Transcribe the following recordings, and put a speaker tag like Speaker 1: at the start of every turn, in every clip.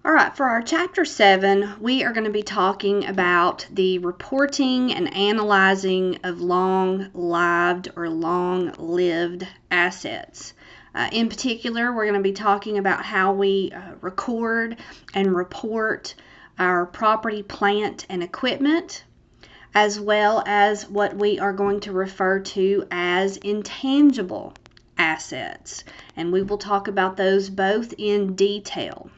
Speaker 1: All right, for our Chapter 7, we are going to be talking about the reporting and analyzing of long-lived or long-lived assets. In particular, we're going to be talking about how we record and report our property, plant, and equipment, as well as what we are going to refer to as intangible assets. And we will talk about those both in detail.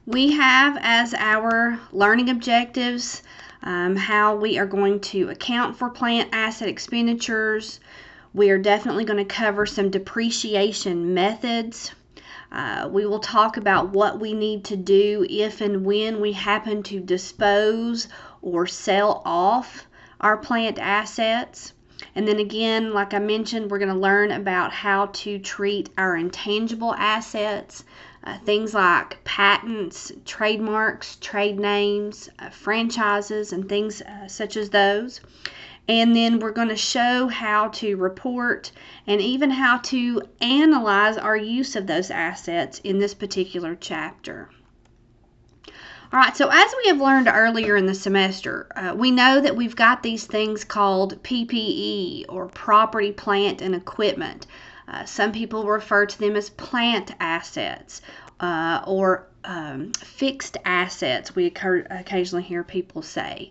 Speaker 1: We have as our learning objectives how we are going to account for plant asset expenditures. We are definitely going to cover some depreciation methods. We will talk about what we need to do if and when we happen to dispose or sell off our plant assets. And then again, like I mentioned, we're going to learn about how to treat our intangible assets, things like patents, trademarks, trade names, franchises, and things such as those. And then we're going to show how to report and even how to analyze our use of those assets in this particular chapter. All right, so as we have learned earlier in the semester, we know that we've got these things called PPE, or property, plant, and equipment. Some people refer to them as plant assets or fixed assets, we occasionally hear people say.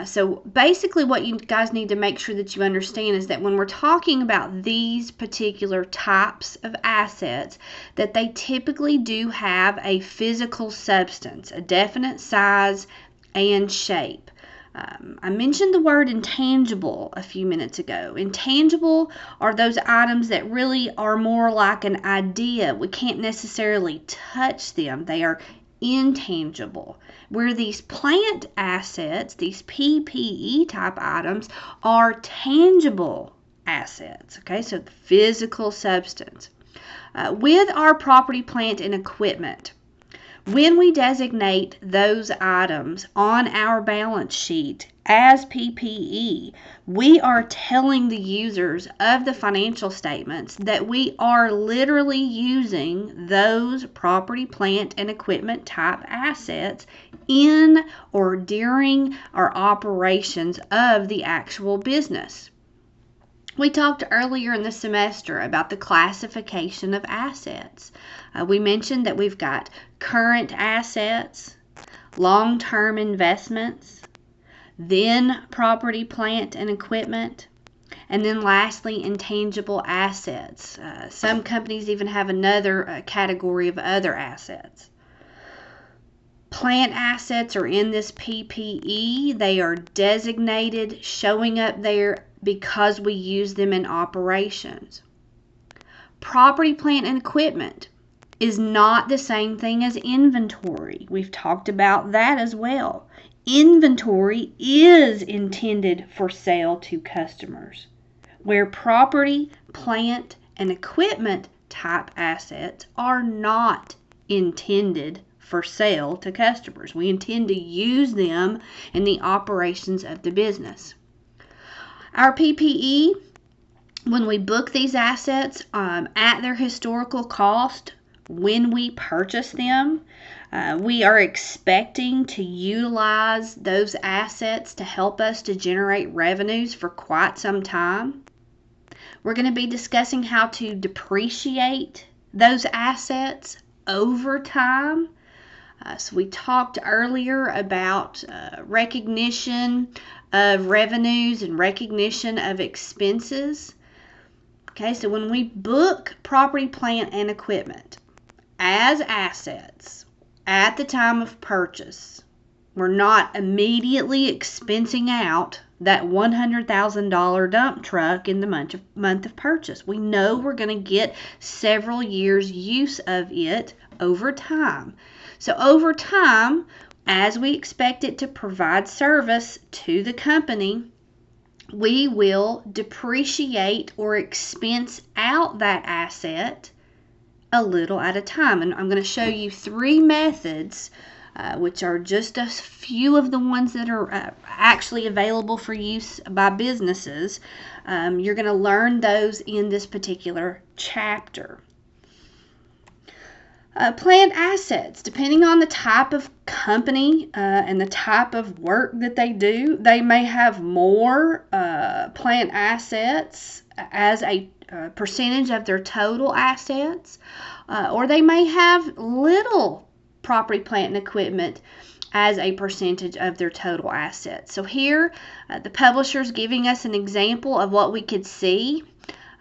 Speaker 1: So basically what you guys need to make sure that you understand is that when we're talking about these particular types of assets, that they typically do have a physical substance, a definite size and shape. I mentioned the word intangible a few minutes ago. Intangible are those items that really are more like an idea. We can't necessarily touch them. They are intangible. Where these plant assets, these PPE type items, are tangible assets. Okay, so the physical substance. With our property, plant, and equipment, when we designate those items on our balance sheet as PPE, we are telling the users of the financial statements that we are literally using those property, plant, and equipment type assets in or during our operations of the actual business. We talked earlier in the semester about the classification of assets. We mentioned that we've got current assets, long-term investments, then property, plant, and equipment, and then lastly, intangible assets. Some companies even have another category of other assets. Plant assets are in this PPE. They are designated, showing up there because we use them in operations. Property, plant, and equipment is not the same thing as inventory. We've talked about that as well. Inventory is intended for sale to customers, where property, plant, and equipment type assets are not intended for sale to customers. We intend to use them in the operations of the business. Our PPE, when we book these assets at their historical cost, when we purchase them, we are expecting to utilize those assets to help us to generate revenues for quite some time. We're going to be discussing how to depreciate those assets over time. So we talked earlier about recognition of revenues and recognition of expenses. Okay, so when we book property, plant, and equipment as assets at the time of purchase, we're not immediately expensing out that $100,000 dump truck in the month of purchase. We know we're going to get several years use of it over time. So over time, as we expect it to provide service to the company, we will depreciate or expense out that asset a little at a time. And I'm going to show you three methods, which are just a few of the ones that are actually available for use by businesses. You're going to learn those in this particular chapter. Plant assets, depending on the type of company and the type of work that they do, they may have more plant assets as a percentage of their total assets, or they may have little property, plant, and equipment as a percentage of their total assets. So here, the publisher is giving us an example of what we could see.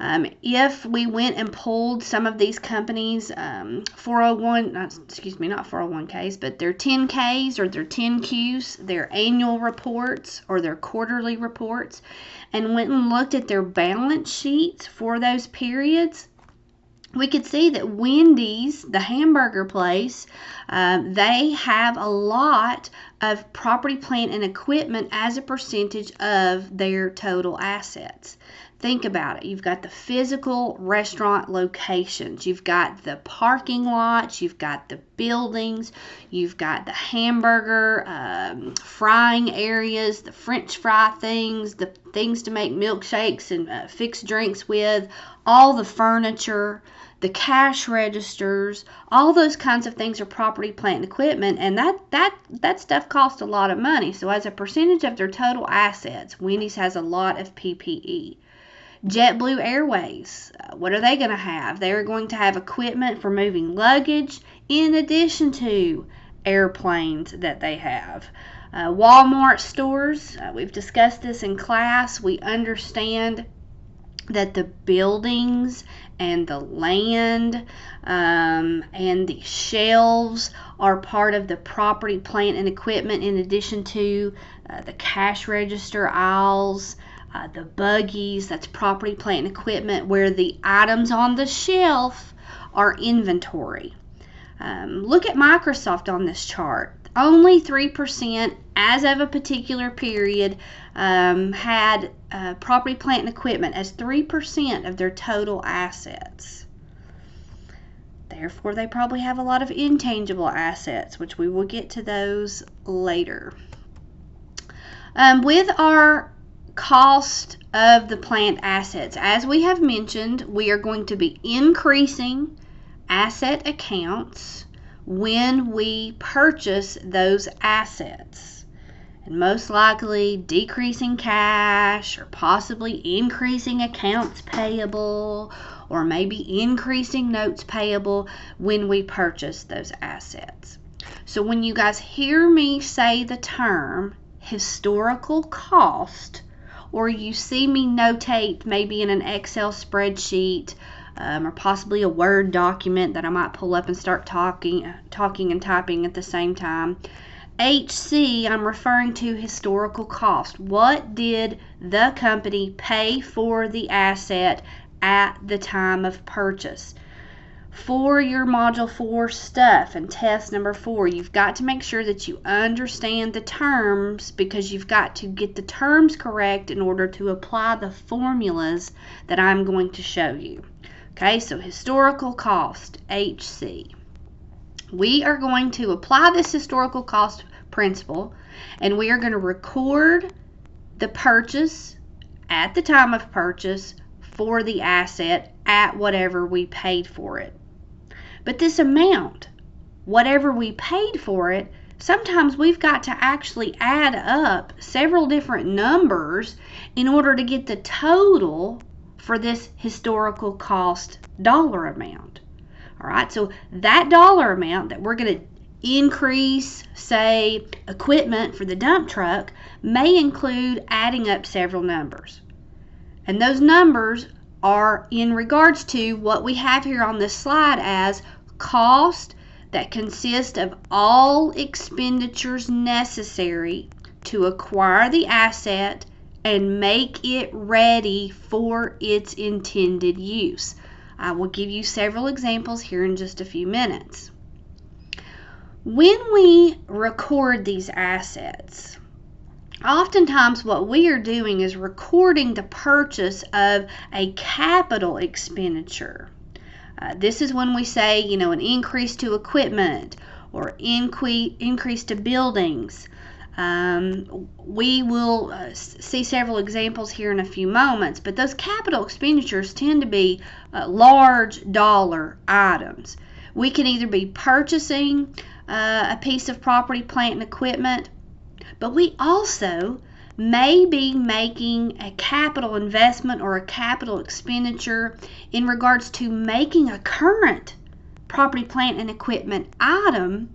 Speaker 1: If we went and pulled some of these companies' 401, not 401ks, but their 10Ks or their 10Qs, their annual reports or their quarterly reports, and went and looked at their balance sheets for those periods, we could see that Wendy's, the hamburger place, they have a lot of property, plant, and equipment as a percentage of their total assets. Think about it. You've got the physical restaurant locations. You've got the parking lots. You've got the buildings. You've got the hamburger frying areas, the French fry things, the things to make milkshakes and fix drinks with, all the furniture, the cash registers, all those kinds of things are property, plant, and equipment, and that stuff costs a lot of money. So as a percentage of their total assets, Wendy's has a lot of PPE. JetBlue Airways, what are they going to have? They're going to have equipment for moving luggage in addition to airplanes that they have. Walmart stores, we've discussed this in class. We understand that the buildings and the land and the shelves are part of the property, plant, and equipment in addition to the cash register aisles, the buggies, that's property, plant, and equipment, where the items on the shelf are inventory. Look at Microsoft on this chart. Only 3% as of a particular period had property, plant, and equipment as 3% of their total assets. Therefore, they probably have a lot of intangible assets, which we will get to those later. With our cost of the plant assets, as we have mentioned, we are going to be increasing asset accounts when we purchase those assets, and most likely decreasing cash or possibly increasing accounts payable or maybe increasing notes payable when we purchase those assets. So when you guys hear me say the term historical cost, or you see me notate maybe in an Excel spreadsheet or possibly a Word document that I might pull up and start talking and typing at the same time, HC, I'm referring to historical cost. What did the company pay for the asset at the time of purchase? For your Module 4 stuff and test number 4, you've got to make sure that you understand the terms, because you've got to get the terms correct in order to apply the formulas that I'm going to show you. Okay, so historical cost, HC. We are going to apply this historical cost principle, and we are going to record the purchase at the time of purchase for the asset at whatever we paid for it. But this amount, whatever we paid for it, sometimes we've got to actually add up several different numbers in order to get the total for this historical cost dollar amount. All right, so that dollar amount that we're going to increase, say, equipment for the dump truck, may include adding up several numbers. And those numbers are in regards to what we have here on this slide as cost that consist of all expenditures necessary to acquire the asset and make it ready for its intended use. I will give you several examples here in just a few minutes. When we record these assets, oftentimes what we are doing is recording the purchase of a capital expenditure. This is when we say, an increase to equipment or increase to buildings. We will see several examples here in a few moments, but those capital expenditures tend to be large dollar items. We can either be purchasing a piece of property, plant, and equipment, but we also may be making a capital investment or a capital expenditure in regards to making a current property, plant, and equipment item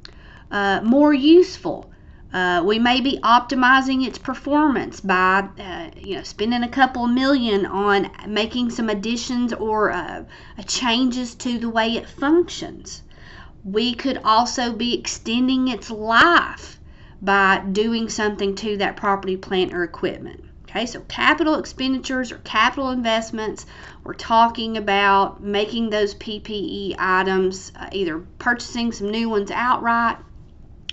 Speaker 1: more useful. We may be optimizing its performance by spending a couple of million on making some additions or changes to the way it functions. We could also be extending its life by doing something to that property, plant, or equipment. Okay, so capital expenditures or capital investments, we're talking about making those PPE items, either purchasing some new ones outright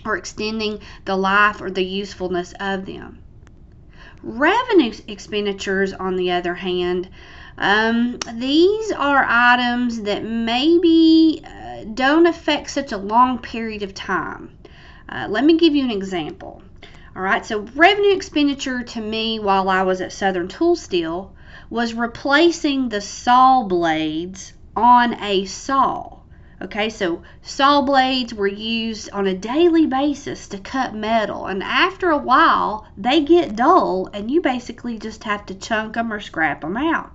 Speaker 1: or extending the life or the usefulness of them. Revenue expenditures, on the other hand, these are items that maybe don't affect such a long period of time. Let me give you an example. All right, so revenue expenditure to me while I was at Southern Tool Steel was replacing the saw blades on a saw. Okay, so saw blades were used on a daily basis to cut metal, and after a while they get dull and you basically just have to chunk them or scrap them out.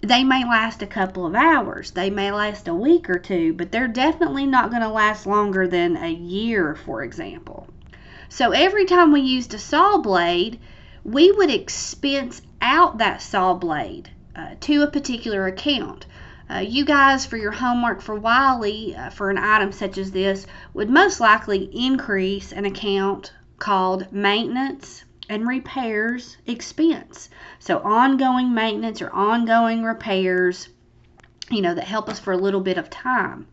Speaker 1: They may last a couple of hours, they may last a week or two, but they're definitely not going to last longer than a year, for example. So every time we used a saw blade, we would expense out that saw blade to a particular account. You guys, for your homework for Wiley, for an item such as this, would most likely increase an account called maintenance and repairs expense. So ongoing maintenance or ongoing repairs, that help us for a little bit of time.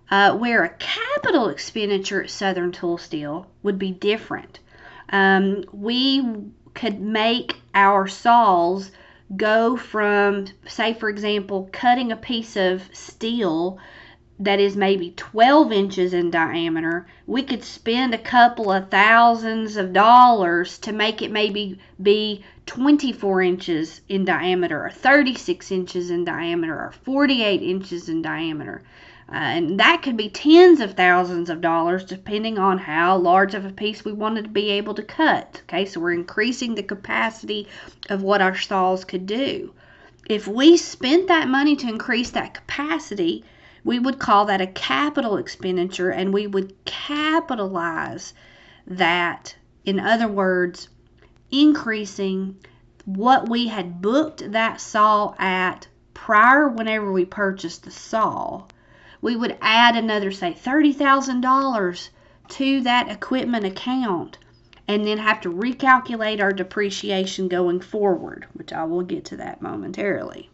Speaker 1: Where a capital expenditure at Southern Tool Steel would be different. We could make our saws go from, say for example, cutting a piece of steel that is maybe 12 inches in diameter. We could spend a couple of thousands of dollars to make it maybe be 24 inches in diameter, or 36 inches in diameter, or 48 inches in diameter. And that could be tens of thousands of dollars depending on how large of a piece we wanted to be able to cut. Okay, so we're increasing the capacity of what our saws could do. If we spent that money to increase that capacity, we would call that a capital expenditure, and we would capitalize that. In other words, increasing what we had booked that saw at prior whenever we purchased the saw. We would add another, say, $30,000 to that equipment account and then have to recalculate our depreciation going forward, which I will get to that momentarily.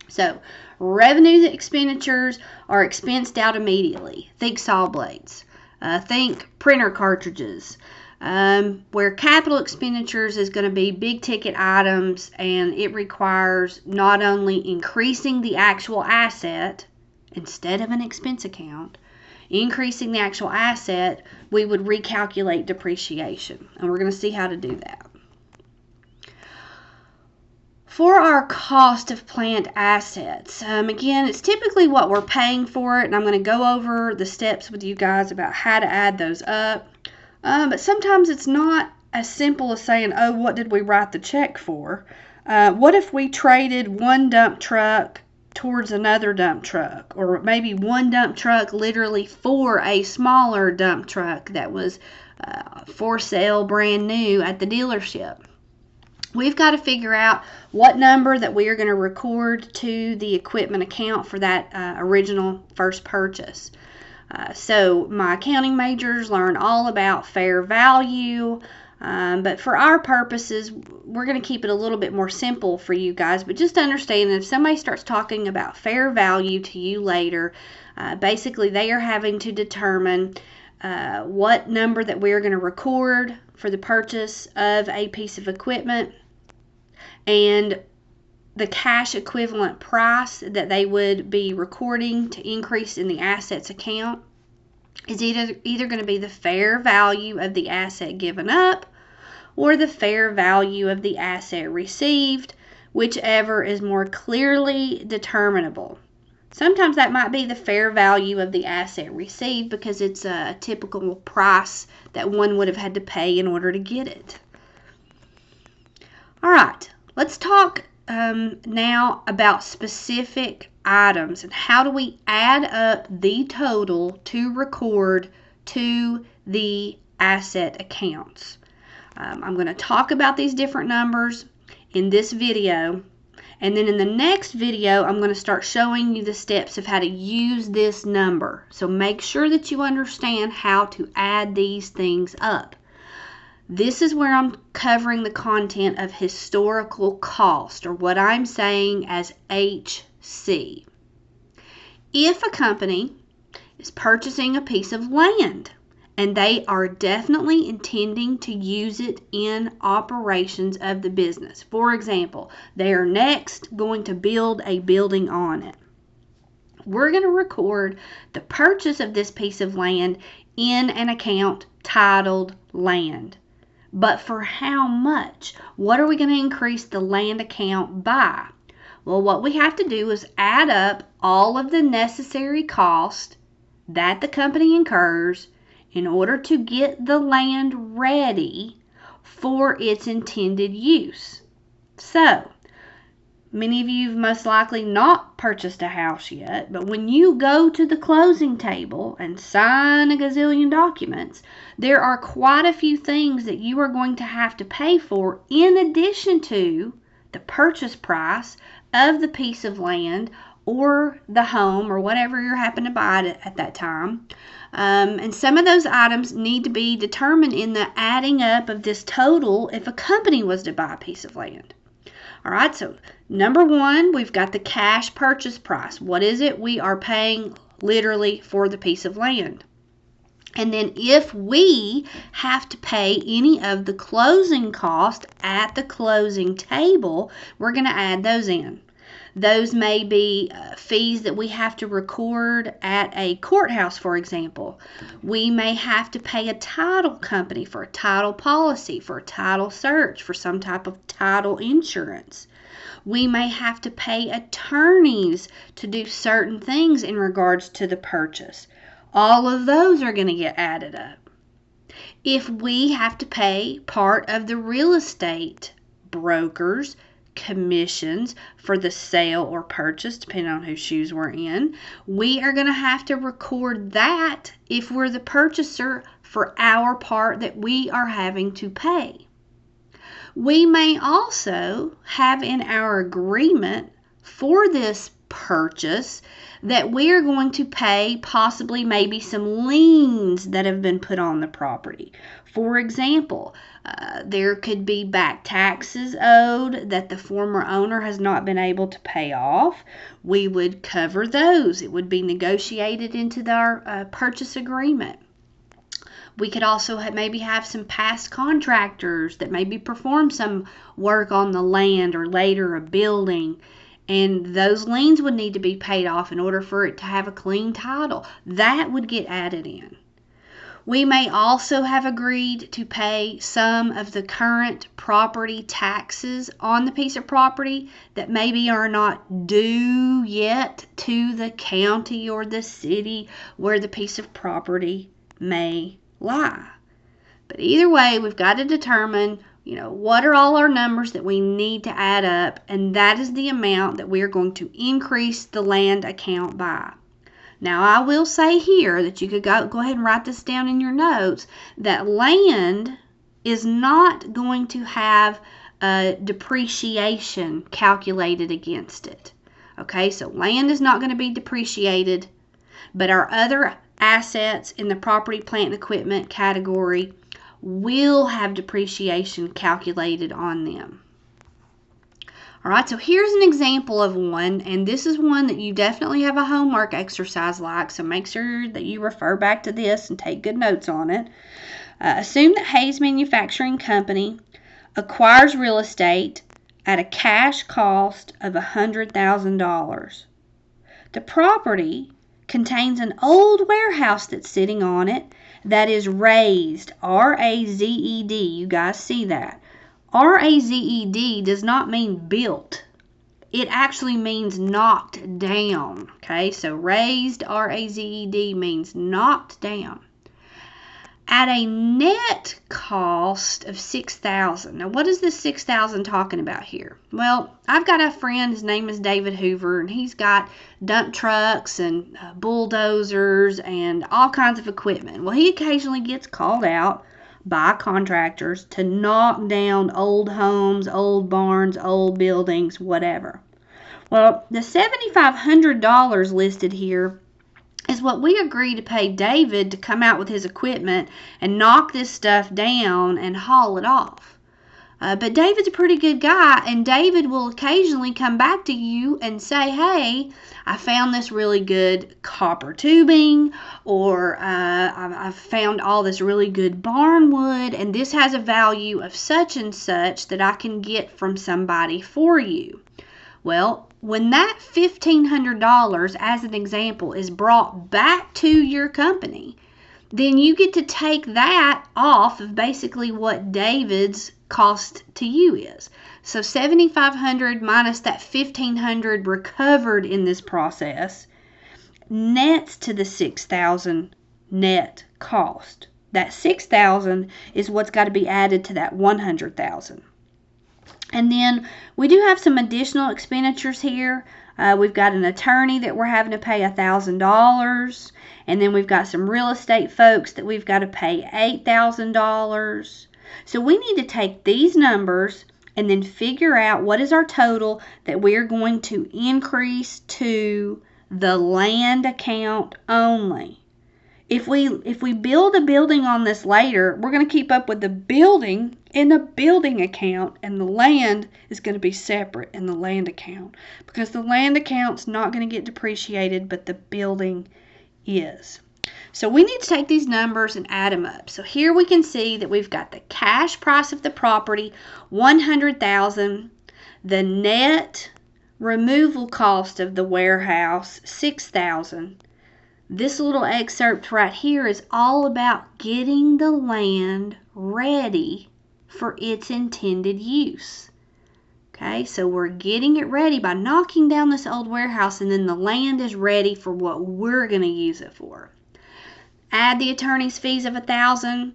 Speaker 1: So, revenue expenditures are expensed out immediately. Think saw blades. Think printer cartridges. Where capital expenditures is going to be big ticket items, and it requires not only increasing the actual asset instead of an expense account, increasing the actual asset, we would recalculate depreciation. And we're going to see how to do that. For our cost of plant assets, again, it's typically what we're paying for it, and I'm going to go over the steps with you guys about how to add those up. But sometimes it's not as simple as saying, oh, what did we write the check for? What if we traded one dump truck towards another dump truck, or maybe one dump truck literally for a smaller dump truck that was for sale brand new at the dealership? We've got to figure out what number that we are going to record to the equipment account for that original first purchase. So my accounting majors learn all about fair value, but for our purposes, we're going to keep it a little bit more simple for you guys. But just understand that if somebody starts talking about fair value to you later, basically they are having to determine what number that we're going to record for the purchase of a piece of equipment, and the cash equivalent price that they would be recording to increase in the assets account is either going to be the fair value of the asset given up or the fair value of the asset received, whichever is more clearly determinable. Sometimes that might be the fair value of the asset received because it's a typical price that one would have had to pay in order to get it. All right, let's talk now about specific items and how do we add up the total to record to the asset accounts. I'm going to talk about these different numbers in this video, and then in the next video I'm going to start showing you the steps of how to use this number. So make sure that you understand how to add these things up. This is where I'm covering the content of historical cost, or what I'm saying as HC. If a company is purchasing a piece of land and they are definitely intending to use it in operations of the business, for example, they are next going to build a building on it, we're going to record the purchase of this piece of land in an account titled land. But for how much? What are we going to increase the land account by? Well, what we have to do is add up all of the necessary costs that the company incurs in order to get the land ready for its intended use. So, many of you have most likely not purchased a house yet, but when you go to the closing table and sign a gazillion documents, there are quite a few things that you are going to have to pay for in addition to the purchase price of the piece of land or the home or whatever you happen to buy at that time. And some of those items need to be determined in the adding up of this total if a company was to buy a piece of land. All right, so number one, we've got the cash purchase price. What is it? We are paying literally for the piece of land. And then if we have to pay any of the closing costs at the closing table, we're going to add those in. Those may be fees that we have to record at a courthouse, for example. We may have to pay a title company for a title policy, for a title search, for some type of title insurance. We may have to pay attorneys to do certain things in regards to the purchase. All of those are going to get added up. If we have to pay part of the real estate brokers commissions for the sale or purchase, depending on whose shoes we're in, we are going to have to record that if we're the purchaser for our part that we are having to pay. We may also have in our agreement for this purchase that we are going to pay possibly maybe some liens that have been put on the property. For example, there could be back taxes owed that the former owner has not been able to pay off. We would cover those. It would be negotiated into our purchase agreement. We could also maybe have some past contractors that maybe perform some work on the land or later a building, and those liens would need to be paid off in order for it to have a clean title. That would get added in. We may also have agreed to pay some of the current property taxes on the piece of property that maybe are not due yet to the county or the city where the piece of property may lie. But either way, we've got to determine, what are all our numbers that we need to add up, and that is the amount that we're going to increase the land account by. Now, I will say here that you could go ahead and write this down in your notes, that land is not going to have a depreciation calculated against it. Okay, so land is not going to be depreciated, but our other assets in the property, plant, and equipment category will have depreciation calculated on them. All right, so here's an example of one, and this is one that you definitely have a homework exercise like, so make sure that you refer back to this and take good notes on it. Assume that Hayes Manufacturing Company acquires real estate at a cash cost of $100,000. The property contains an old warehouse that's sitting on it that is razed, R-A-Z-E-D. You guys see that. R-A-Z-E-D does not mean built. It actually means knocked down. Okay, so raised, R-A-Z-E-D, means knocked down. At a net cost of $6,000. Now, what is this $6,000 talking about here? Well, I've got a friend, his name is David Hoover, and he's got dump trucks and bulldozers and all kinds of equipment. Well, he occasionally gets called out by contractors to knock down old homes, old barns, old buildings, whatever. Well, the $7,500 listed here is what we agreed to pay David to come out with his equipment and knock this stuff down and haul it off. But David's a pretty good guy, and David will occasionally come back to you and say, hey, I found this really good copper tubing, or I found all this really good barn wood, and this has a value of such and such that I can get from somebody for you. Well, when that $1,500, as an example, is brought back to your company, then you get to take that off of basically what David's cost to you is. So $7,500 minus that $1,500 recovered in this process nets to the $6,000 net cost. That $6,000 is what's got to be added to that $100,000. And then we do have some additional expenditures here. We've got an attorney that we're having to pay $1,000. And then we've got some real estate folks that we've got to pay $8,000. So we need to take these numbers and then figure out what is our total that we're going to increase to the land account only. If we build a building on this later, we're going to keep up with the building in the building account, and the land is going to be separate in the land account, because the land account's not going to get depreciated, but the building is. So we need to take these numbers and add them up. So here we can see that we've got the cash price of the property, $100,000, the net removal cost of the warehouse, $6,000. This little excerpt right here is all about getting the land ready for its intended use. Okay, so we're getting it ready by knocking down this old warehouse, and then the land is ready for what we're going to use it for. Add the attorney's fees of $1,000,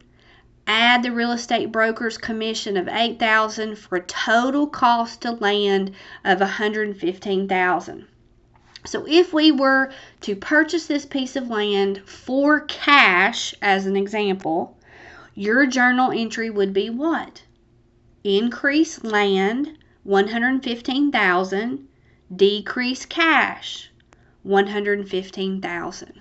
Speaker 1: add the real estate broker's commission of $8,000 for a total cost to land of $115,000. So if we were to purchase this piece of land for cash, as an example, your journal entry would be what? Increase land, $115,000, decrease cash, $115,000.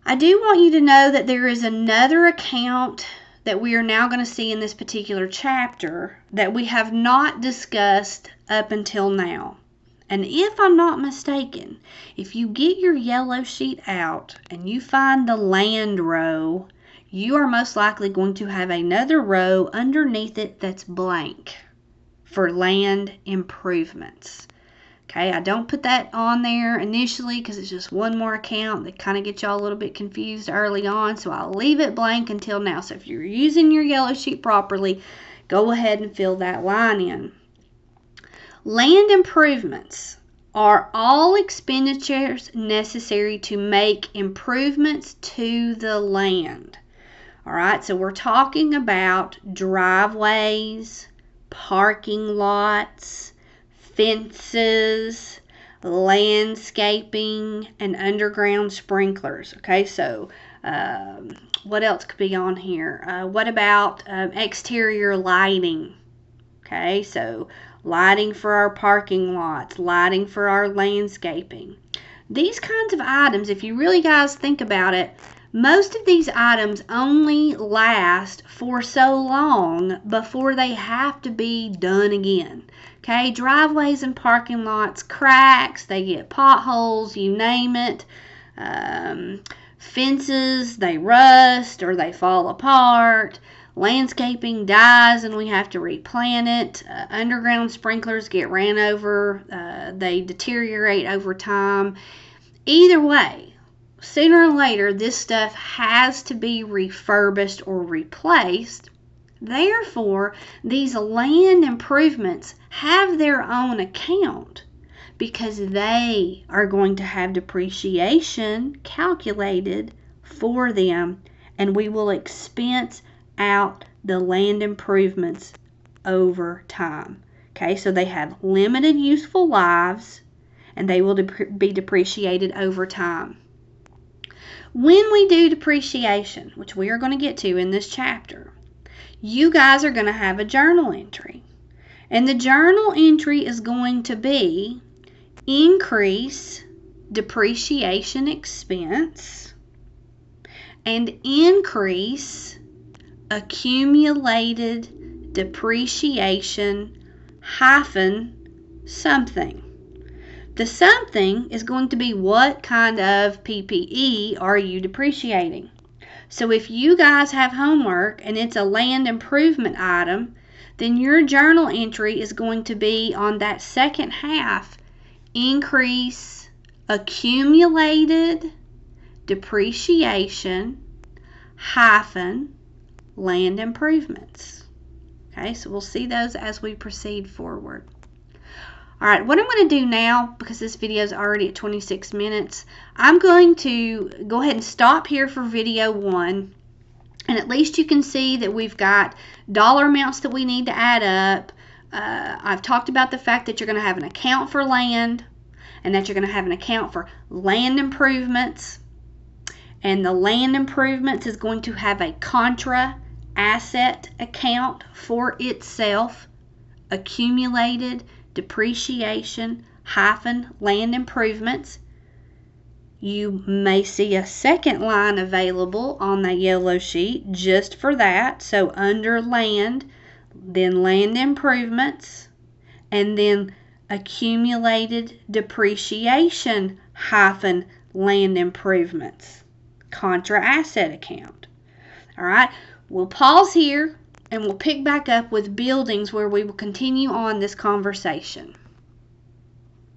Speaker 1: I do want you to know that there is another account that we are now going to see in this particular chapter that we have not discussed up until now. And if I'm not mistaken, if you get your yellow sheet out and you find the land row, you are most likely going to have another row underneath it that's blank for land improvements. Okay, I don't put that on there initially because it's just one more account that kind of gets y'all a little bit confused early on, so I'll leave it blank until now. So if you're using your yellow sheet properly, go ahead and fill that line in. Land improvements are all expenditures necessary to make improvements to the land. All right, so we're talking about driveways, parking lots, fences, landscaping, and underground sprinklers. Okay, so what else could be on here? What about exterior lighting? Okay, so lighting for our parking lots, lighting for our landscaping. These kinds of items, if you really guys think about it, most of these items only last for so long before they have to be done again. Okay, driveways and parking lots, cracks, they get potholes, you name it. Fences, they rust or they fall apart. Landscaping dies and we have to replant it. Underground sprinklers get ran over. They deteriorate over time. Either way, sooner or later, this stuff has to be refurbished or replaced. Therefore, these land improvements have their own account because they are going to have depreciation calculated for them, and we will expense out the land improvements over time. Okay, so they have limited useful lives, and they will be depreciated over time. When we do depreciation, which we are going to get to in this chapter, you guys are going to have a journal entry. And the journal entry is going to be increase depreciation expense and increase accumulated depreciation hyphen something. The something is going to be what kind of PPE are you depreciating. So if you guys have homework and it's a land improvement item, then your journal entry is going to be on that second half, increase accumulated depreciation hyphen land improvements. Okay, so we'll see those as we proceed forward. All right, what I'm going to do now, because this video is already at 26 minutes, I'm going to go ahead and stop here for video 1. And at least you can see that we've got dollar amounts that we need to add up. I've talked about the fact that you're going to have an account for land and that you're going to have an account for land improvements. And the land improvements is going to have a contra asset account for itself, accumulated depreciation hyphen land improvements. You may see a second line available on the yellow sheet just for that. So under land, then land improvements, and then accumulated depreciation hyphen land improvements, contra asset account. All right, we'll pause here and we'll pick back up with buildings where we will continue on this conversation.